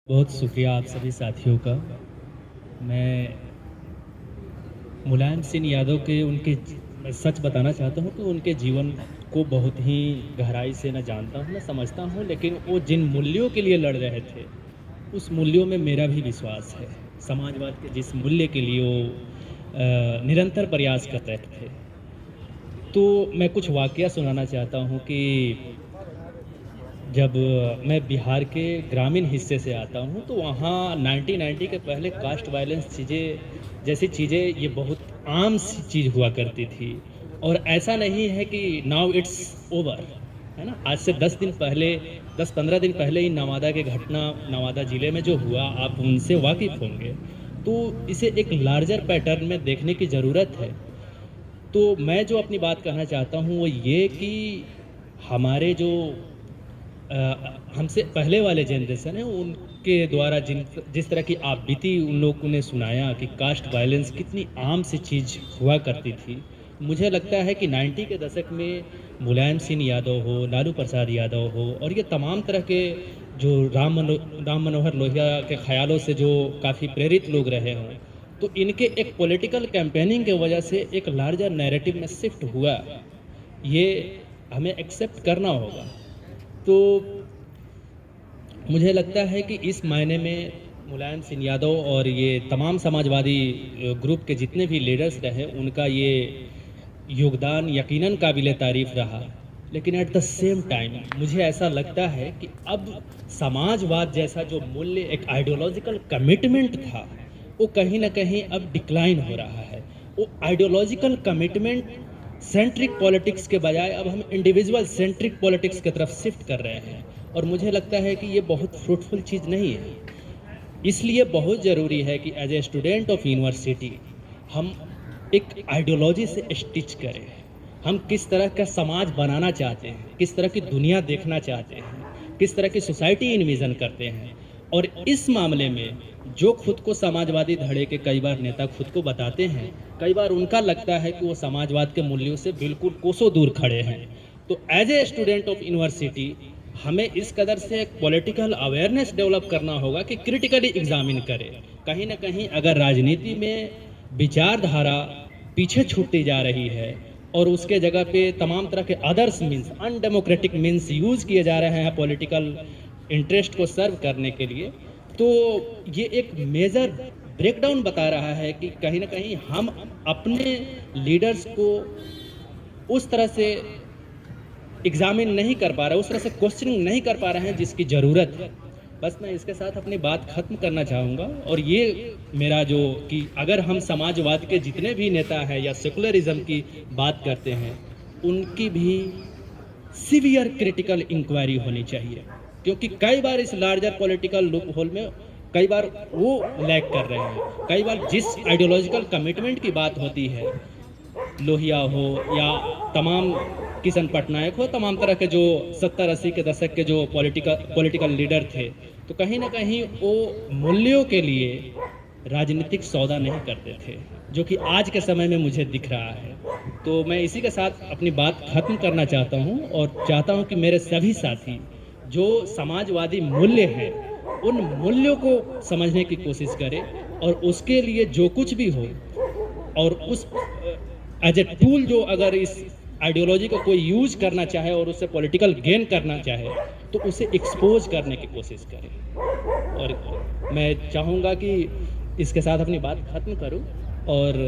बहुत शुक्रिया आप सभी साथियों का। मैं मुलायम सिंह यादव के मैं सच बताना चाहता हूँ कि उनके जीवन को बहुत ही गहराई से मैं जानता हूँ, मैं समझता हूँ, लेकिन वो जिन मूल्यों के लिए लड़ रहे थे, उस मूल्यों में मेरा भी विश्वास है। समाजवाद के जिस मूल्य के लिए वो निरंतर प्रयास कर रहे थे। तो मैं कुछ वाकया सुनाना चाहता हूँ कि जब मैं बिहार के ग्रामीण हिस्से से आता हूँ, तो वहाँ 1990 के पहले कास्ट वायलेंस जैसी चीज़ें ये बहुत आम सी चीज़ हुआ करती थी। और ऐसा नहीं है कि नाउ इट्स ओवर, है ना? आज से 10 दिन पहले, 10-15 दिन पहले ही नवादा की घटना नवादा ज़िले में जो हुआ, आप उनसे वाकिफ़ होंगे। तो इसे एक लार्जर पैटर्न में देखने की ज़रूरत है। तो मैं जो अपनी बात कहना चाहता हूँ, वो ये कि हमारे जो हमसे पहले वाले जनरेशन है, उनके द्वारा जिस तरह की आप बीती उन लोगों ने सुनाया कि कास्ट वायलेंस कितनी आम सी चीज़ हुआ करती थी। मुझे लगता है कि 90 के दशक में मुलायम सिंह यादव हो, लालू प्रसाद यादव हो और ये तमाम तरह के जो राम मनोहर लोहिया के ख़्यालों से जो काफ़ी प्रेरित लोग रहे हों, तो इनके एक पॉलिटिकल कैम्पेनिंग की वजह से एक लार्जर नैरेटिव में शिफ्ट हुआ। ये हमें एक्सेप्ट करना होगा। तो मुझे लगता है कि इस मायने में मुलायम सिंह यादव और ये तमाम समाजवादी ग्रुप के जितने भी लीडर्स रहे, उनका ये योगदान यकीनन काबिले तारीफ़ रहा। लेकिन एट द सेम टाइम मुझे ऐसा लगता है कि अब समाजवाद जैसा जो मूल्य, एक आइडियोलॉजिकल कमिटमेंट था, वो कहीं न कहीं अब डिक्लाइन हो रहा है। वो आइडियोलॉजिकल कमिटमेंट सेंट्रिक पॉलिटिक्स के बजाय अब हम इंडिविजुअल सेंट्रिक पॉलिटिक्स की तरफ शिफ्ट कर रहे हैं, और मुझे लगता है कि ये बहुत फ्रूटफुल चीज़ नहीं है। इसलिए बहुत ज़रूरी है कि as a student of university हम एक आइडियोलॉजी से स्टिच करें। हम किस तरह का समाज बनाना चाहते हैं, किस तरह की दुनिया देखना चाहते हैं, किस तरह की सोसाइटी इन्विज़न करते हैं। और इस मामले में जो खुद को समाजवादी धड़े के कई बार नेता खुद को बताते हैं, कई बार उनका लगता है कि वो समाजवाद के मूल्यों से बिल्कुल कोसों दूर खड़े हैं। तो as a student of university हमें इस कदर से एक पॉलिटिकल अवेयरनेस डेवलप करना होगा कि क्रिटिकली एग्जामिन करें। कहीं न कहीं अगर राजनीति में विचारधारा पीछे छूटती जा रही है और उसके जगह पे तमाम तरह के others means, undemocratic means use किए जा रहे हैं पॉलिटिकल इंटरेस्ट को सर्व करने के लिए, तो ये एक मेजर ब्रेकडाउन बता रहा है कि कहीं न कहीं हम अपने लीडर्स को उस तरह से एग्ज़ामिन नहीं कर पा रहे, उस तरह से क्वेश्चनिंग नहीं कर पा रहे हैं जिसकी ज़रूरत है। बस मैं इसके साथ अपनी बात ख़त्म करना चाहूँगा, और ये मेरा जो कि अगर हम समाजवाद के जितने भी नेता हैं या सेकुलरिज़्म की बात करते हैं, उनकी भी सीवियर क्रिटिकल इंक्वायरी होनी चाहिए। क्योंकि कई बार इस लार्जर पॉलिटिकल लूप होल में कई बार वो लैग कर रहे हैं। कई बार जिस आइडियोलॉजिकल कमिटमेंट की बात होती है, लोहिया हो या तमाम किशन पटनायक हो, तमाम तरह के जो 70-80 के दशक के जो पॉलिटिकल लीडर थे, तो कहीं न कहीं वो मूल्यों के लिए राजनीतिक सौदा नहीं करते थे, जो कि आज के समय में मुझे दिख रहा है। तो मैं इसी के साथ अपनी बात ख़त्म करना चाहता हूँ, और चाहता हूँ कि मेरे सभी साथी जो समाजवादी मूल्य हैं, उन मूल्यों को समझने की कोशिश करें, और उसके लिए जो कुछ भी हो, और उस एज ए टूल जो अगर इस आइडियोलॉजी को कोई यूज करना चाहे और उससे पॉलिटिकल गेन करना चाहे, तो उसे एक्सपोज करने की कोशिश करें। और मैं चाहूँगा कि इसके साथ अपनी बात ख़त्म करूँ, और